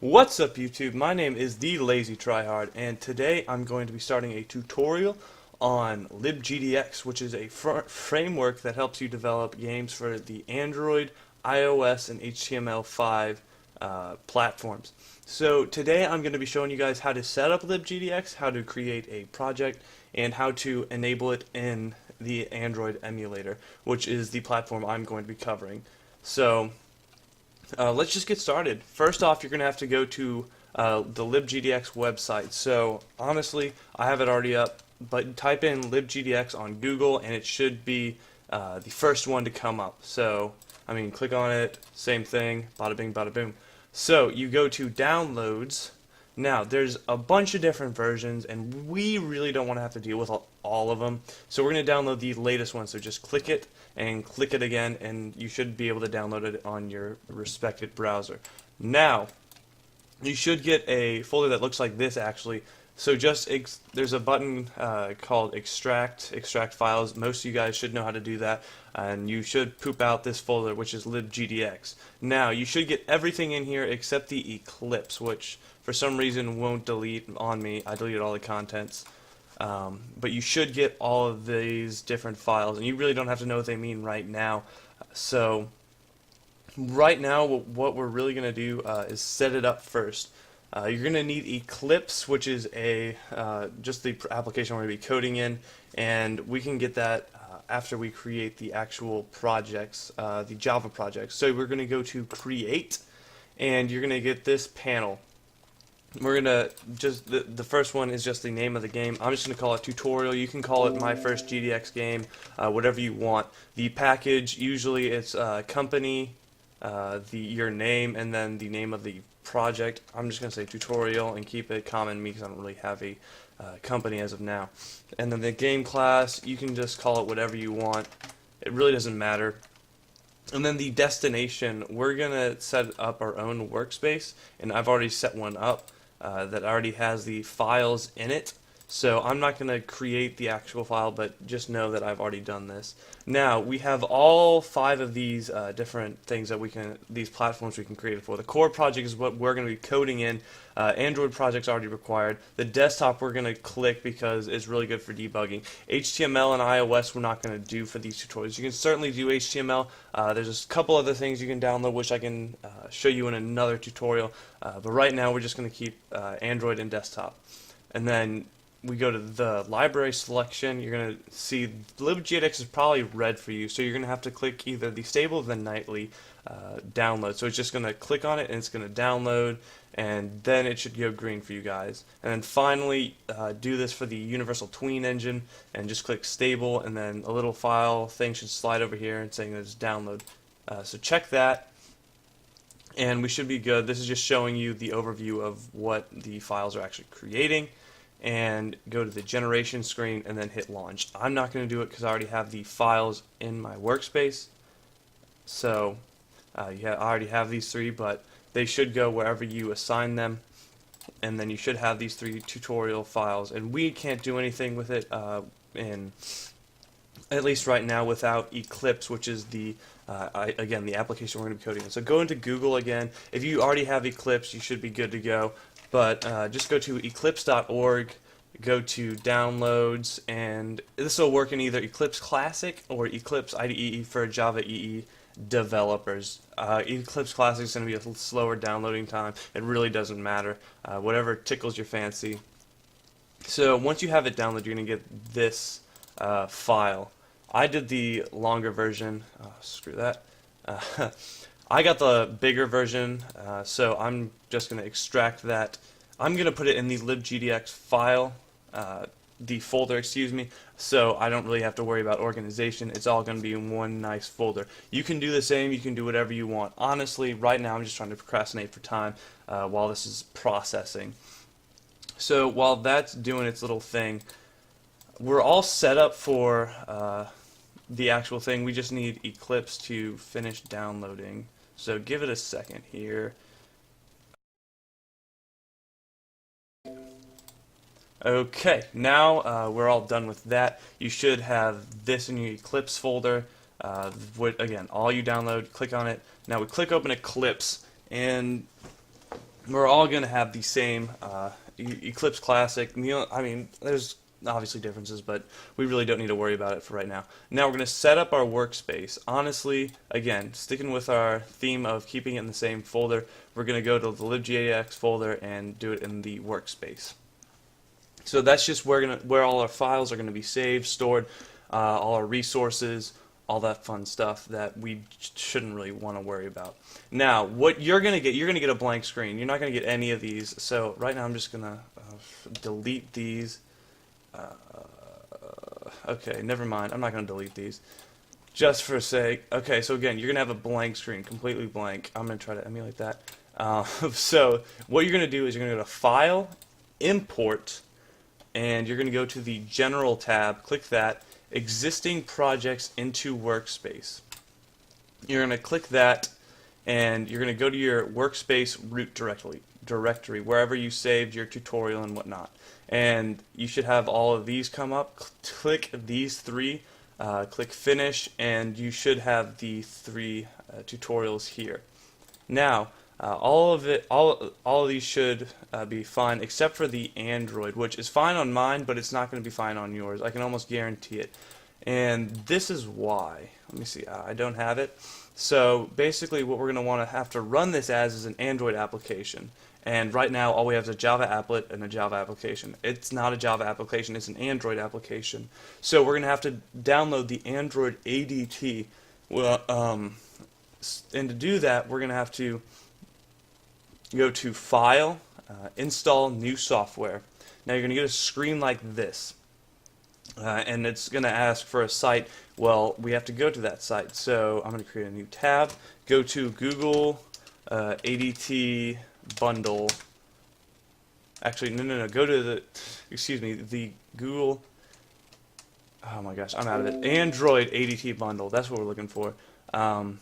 What's up YouTube? My name is the Lazy Tryhard, and today I'm going to be starting a tutorial on libgdx, which is a framework that helps you develop games for the Android, iOS, and HTML5 platforms. So today I'm going to be showing you guys how to set up libgdx, how to create a project, and how to enable it in the Android emulator, which is the platform I'm going to be covering. So let's just get started. First off, you're going to have to go to the libgdx website. So honestly, I have it already up, but type in libgdx on Google and it should be the first one to come up. So, I mean, click on it, same thing, bada bing, bada boom. So you go to downloads. Now, there's a bunch of different versions, and we really don't want to have to deal with all of them. So we're going to download the latest one. So just click it and click it again, and you should be able to download it on your respected browser. Now, you should get a folder that looks like this, actually. So just there's a button called extract files. Most of you guys should know how to do that, and you should poop out this folder, which is libgdx. Now, you should get everything in here except the Eclipse, which for some reason won't delete on me. I deleted all the contents. But you should get all of these different files, and you really don't have to know what they mean right now. So right now, what we're really going to do is set it up first. You're going to need Eclipse, which is just the application we're going to be coding in, and we can get that after we create the actual projects, the Java projects. So we're going to go to Create, and you're going to get this panel. We're gonna the first one is just the name of the game. I'm just gonna call it tutorial. You can call it my first GDX game, whatever you want. The package, usually it's company, your name, and then the name of the project. I'm just gonna say tutorial and keep it common because I don't really have a company as of now. And then the game class, you can just call it whatever you want. It really doesn't matter. And then the destination, we're gonna set up our own workspace, and I've already set one up. That already has the files in it, so I'm not going to create the actual file, but just know that I've already done this. Now we have all 5 of these different things that these platforms we can create it for. The core project is what we're going to be coding in. Android project's already required. The desktop we're going to click because it's really good for debugging. HTML and iOS we're not going to do for these tutorials. You can certainly do HTML. There's a couple other things you can download which I can show you in another tutorial, but right now we're just going to keep Android and desktop. And then we go to the library selection. You're going to see libgdx is probably red for you, so you're going to have to click either the stable or the nightly download. So it's just going to click on it and it's going to download, and then it should go green for you guys. And then finally do this for the universal tween engine and just click stable, and then a little file thing should slide over here and saying that it's download. So check that, and we should be good. This is just showing you the overview of what the files are actually creating. And go to the generation screen and then hit launch. I'm not going to do it because I already have the files in my workspace. So I already have these 3, but they should go wherever you assign them, and then you should have these 3 tutorial files, and we can't do anything with it at least right now without Eclipse, which is again the application we're going to be coding in. So go into Google again. If you already have Eclipse, you should be good to go. But just go to eclipse.org, go to downloads, and this will work in either Eclipse Classic or Eclipse IDE for Java EE developers. Eclipse Classic is going to be a slower downloading time. It really doesn't matter. Whatever tickles your fancy. So once you have it downloaded, you're going to get this file. I did the longer version. Oh, screw that. I got the bigger version, so I'm just going to extract that. I'm going to put it in the libgdx file, the folder, excuse me, so I don't really have to worry about organization. It's all going to be in one nice folder. You can do the same, you can do whatever you want. Honestly, right now I'm just trying to procrastinate for time while this is processing. So while that's doing its little thing, we're all set up for the actual thing. We just need Eclipse to finish downloading. So give it a second here. Okay, now we're all done with that. You should have this in your Eclipse folder. Again, all you download, click on it. Now we click open Eclipse, and we're all going to have the same Eclipse Classic. I mean, there's obviously differences, but we really don't need to worry about it for right now. Now we're going to set up our workspace. Honestly, again, sticking with our theme of keeping it in the same folder, we're going to go to the libgdx folder and do it in the workspace. So that's just where all our files are going to be saved, stored, all our resources, all that fun stuff that we shouldn't really want to worry about. Now, what you're going to get a blank screen. You're not going to get any of these. So right now I'm just going to delete these. Okay, never mind. I'm not going to delete these. Just for sake. Okay, so again, you're going to have a blank screen, completely blank. I'm going to try to emulate that. So what you're going to do is you're going to go to File, Import, and you're going to go to the General tab, click that, Existing Projects into Workspace. You're going to click that, and you're going to go to your Workspace root directory, wherever you saved your tutorial and whatnot. And you should have all of these come up. Click these three, click Finish, and you should have the three tutorials here. Now, all of these should be fine, except for the Android, which is fine on mine, but it's not going to be fine on yours. I can almost guarantee it. And this is why. Let me see. I don't have it. So basically, what we're going to want to have to run this as is an Android application. And right now, all we have is a Java applet and a Java application. It's not a Java application; it's an Android application. So we're going to have to download the Android ADT. Well, and to do that, we're going to have to go to File, Install New Software. Now you're going to get a screen like this, and it's going to ask for a site. Well, we have to go to that site, so I'm going to create a new tab. Go to Google ADT Bundle. Actually, no. Go to the Google. Oh my gosh, I'm out of it. Android ADT Bundle. That's what we're looking for, and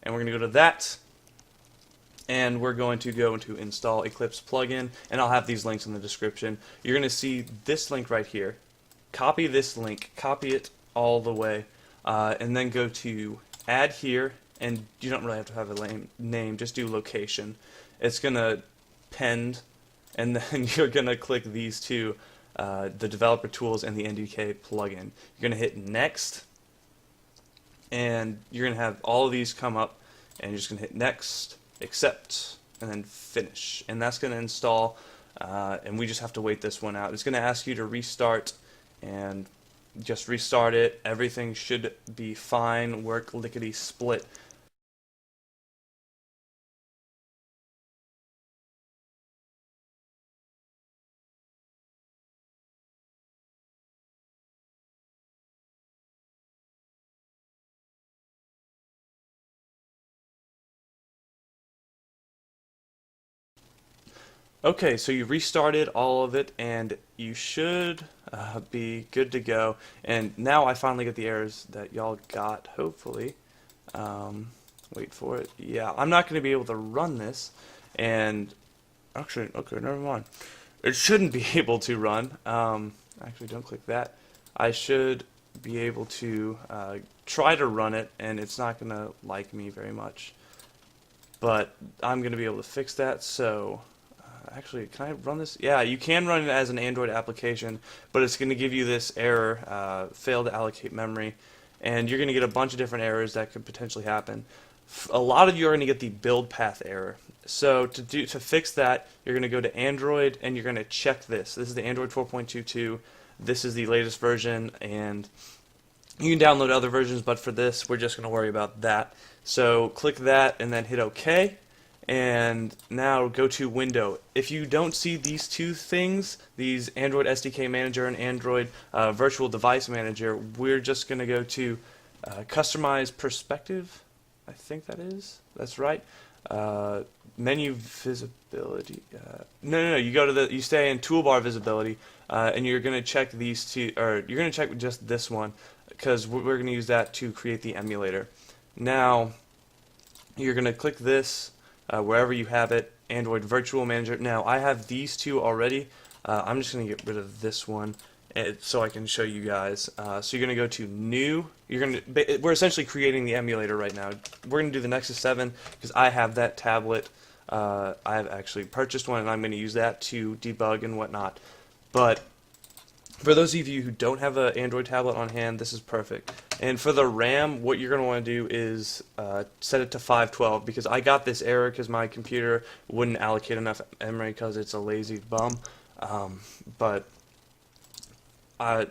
we're going to go to that. And we're going to go into install Eclipse plugin, and I'll have these links in the description. You're going to see this link right here. Copy this link, copy it all the way, and then go to add here, and you don't really have to have a name, just do location. It's going to append, and then you're going to click these two, the developer tools and the NDK plugin. You're going to hit next, and you're going to have all of these come up, and you're just going to hit next, accept, and then finish, and that's going to install, and we just have to wait this one out. It's going to ask you to restart, and just restart it. Everything should be fine, work lickety split. Okay, so you restarted all of it, and you should be good to go. And now I finally get the errors that y'all got, hopefully. Wait for it. Yeah, I'm not going to be able to run this. And actually, okay, never mind. It shouldn't be able to run. Actually, don't click that. I should be able to try to run it, and it's not going to like me very much. But I'm going to be able to fix that, so... Actually, can I run this? Yeah, you can run it as an Android application, but it's going to give you this error, fail to allocate memory, and you're going to get a bunch of different errors that could potentially happen. A lot of you are going to get the build path error. So to fix that, you're going to go to Android, and you're going to check this. This is the Android 4.22. This is the latest version, and you can download other versions, but for this, we're just going to worry about that. So click that, and then hit OK. And now go to Window. If you don't see these two things, these Android SDK Manager and Android Virtual Device Manager, we're just going to go to Customize Perspective. I think that's right. Menu Visibility. No. You go to you stay in Toolbar Visibility, and you're going to check these two, or you're going to check just this one, because we're going to use that to create the emulator. Now, you're going to click this. Wherever you have it, Android Virtual Manager. Now, I have these two already. I'm just going to get rid of this one so I can show you guys. So you're going to go to New. We're essentially creating the emulator right now. We're going to do the Nexus 7 because I have that tablet. I've actually purchased one, and I'm going to use that to debug and whatnot. But for those of you who don't have an Android tablet on hand, this is perfect. And for the RAM, what you're going to want to do is set it to 512, because I got this error because my computer wouldn't allocate enough memory because it's a lazy bum. But I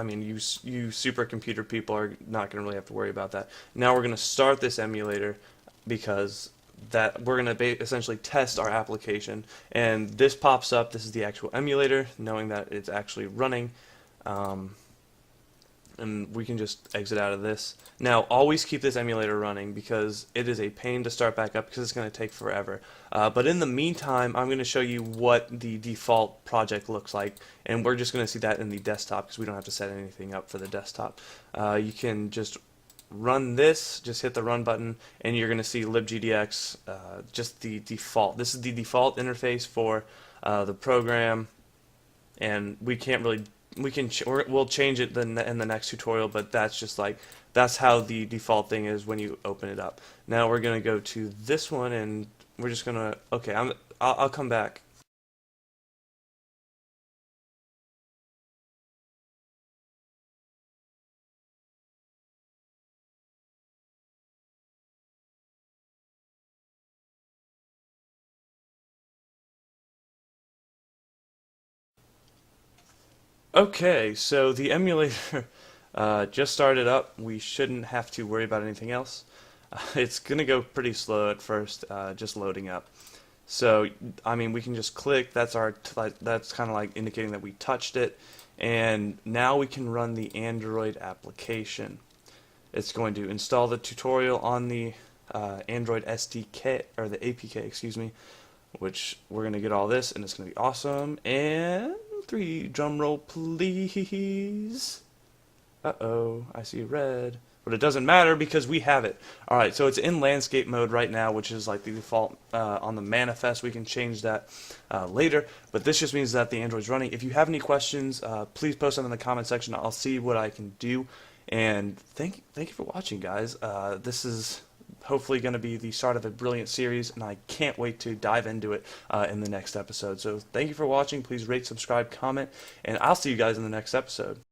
mean, you supercomputer people are not going to really have to worry about that. Now we're going to start this emulator, because that we're going to essentially test our application, and this pops up. This is the actual emulator, knowing that it's actually running, and we can just exit out of this. Now always keep this emulator running, because it is a pain to start back up, because it's going to take forever. But in the meantime, I'm going to show you what the default project looks like, and we're just going to see that in the desktop, because we don't have to set anything up for the desktop. You can just run this, just hit the run button, and you're going to see libgdx, just the default. This is the default interface for the program, and we can't really, we'll change it in the next tutorial, but that's just like, that's how the default thing is when you open it up. Now we're going to go to this one, and we're just going to, okay, I'll come back. Okay, so the emulator just started up. We shouldn't have to worry about anything else. It's going to go pretty slow at first, just loading up. So, I mean, we can just click. That's that's kind of like indicating that we touched it. And now we can run the Android application. It's going to install the tutorial on the Android SDK, or the APK, excuse me, which we're going to get all this, and it's going to be awesome. And 3, drum roll please. Uh-oh, I see red. But it doesn't matter because we have it. Alright, so it's in landscape mode right now, which is like the default on the manifest. We can change that later, but this just means that the Android's running. If you have any questions, please post them in the comment section. I'll see what I can do. And thank you for watching, guys. This is hopefully going to be the start of a brilliant series, and I can't wait to dive into it in the next episode. So thank you for watching. Please rate, subscribe, comment, and I'll see you guys in the next episode.